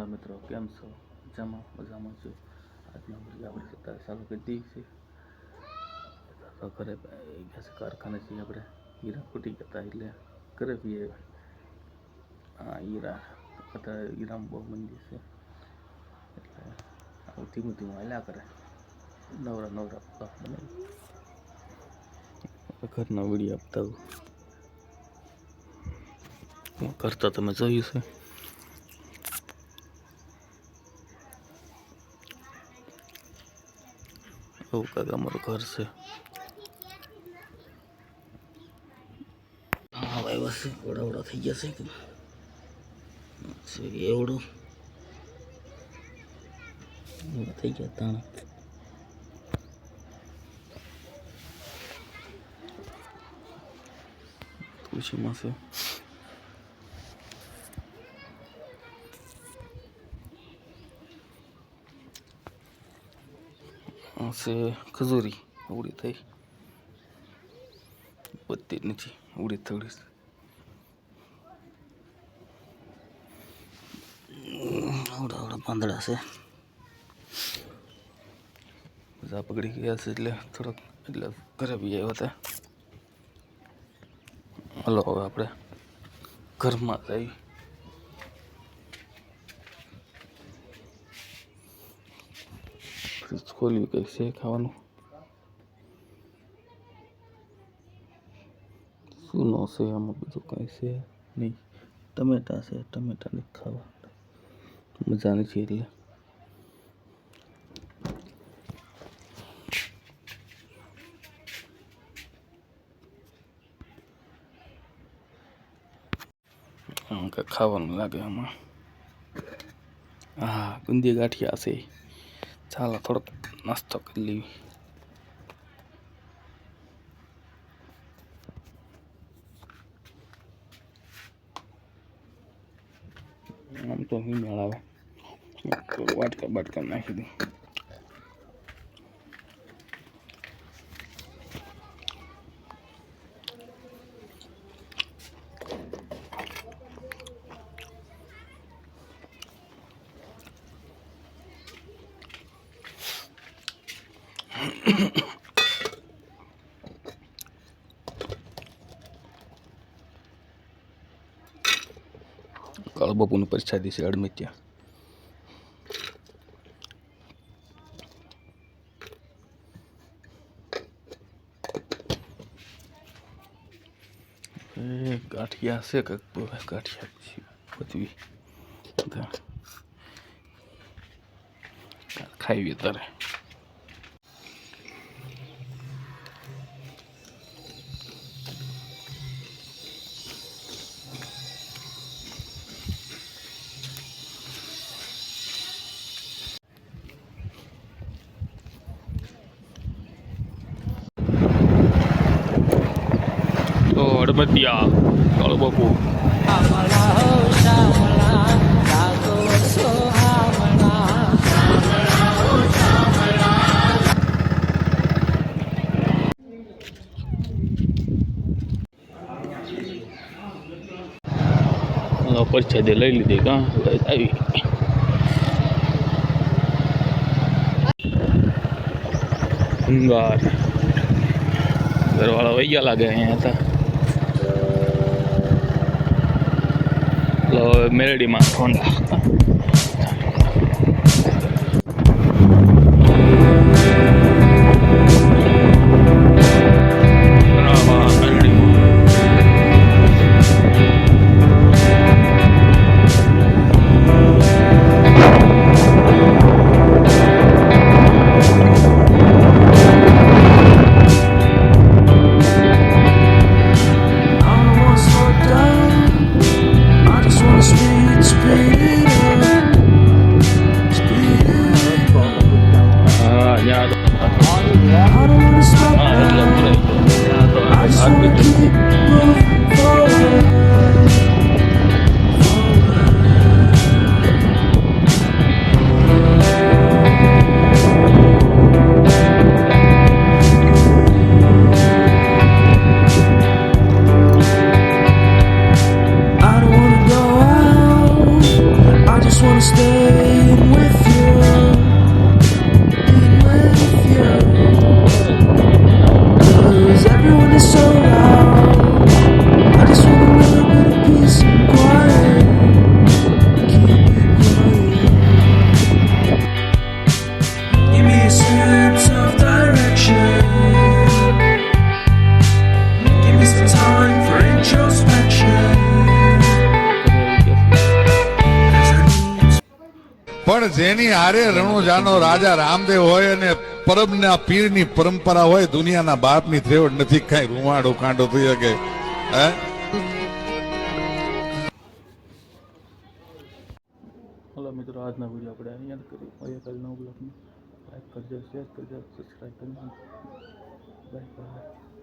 હાલો મિત્રો, કેમ છો? મજામાં છું. આજના વિડીયો આપણે અત્યારે ચાલુ કરી દઈએ છીએ. તો ઘરે ગયા છે કારખાને છીએ આપણે. હીરા ફૂટી ગયા હતા એટલે ઘરે બી હા હીરા અત્યારે હીરામાં બહુ મંદી છે એટલે આવું ધીમું ધીમું હાલ્યા કરે. નવરા બ્લોગ બનાવી ઘરના વિડીયો આપતા કરતા તમે જોયું છે. એવું કાંઈક અમારું ઘર છે. હા ભાઈ બસ ઓડા થઈ ગયા છે એવડું થઈ ગયા તાણા ખુશીમાં છે. છે ખજૂરી ઉડી થઈ બધી નથી ઉડી થોડી આવડા પાંદડા છે. બધા પકડી ગયા છે એટલે થોડોક એટલે ઘરે બી આવ્યા હતા. હલો હવે આપણે ઘરમાં જઈ ફ્રીજ ખોલ્યું કંઈક છે ખાવાનું. શું નો છે આમાં બીજું કંઈ છે નહીં. ટમેટા છે, ટમેટા નહીં ખાવા મજા નથી એટલે આમ કંઈક ખાવાનું લાગે આમાં. હા ગુંદી ગાંઠિયા છે. ચાલો થોડોક નાસ્તો કરી લેવી. આમ તો હિમેળ આવે વાટકા બાટકા નાખી દઉં. કાળ બાપુની પરીક્ષા દિવસે અડમિત્યા ગાંઠિયા છે કંઈક ગાંઠિયા બધી ખાવી તારે. અડમતિયા કાળો બાપુ પરછાદે લઈ લીધી કાં આવી ભંગાર ઘરવાળા વહી ગયા લાગે અહીંયા હતા. મેરડીમાં ઠોંડા stay પણ જેની હારે રણુજાનો રાજા રામદેવ હોય અને પરબના પીરની પરંપરા હોય, દુનિયાના બાપની ત્રેવડ નથી કઈ રૂવાડો કાંડો થઈ શકે. હે હલો મિત્રો, આજના વિડીયો આપણે અહીંયા જ કરીએ. કાલે નવ બ્લોગમાં લાઈક કરજો, શેર કરજો, સબસ્ક્રાઈબ કરજો. Bye bye.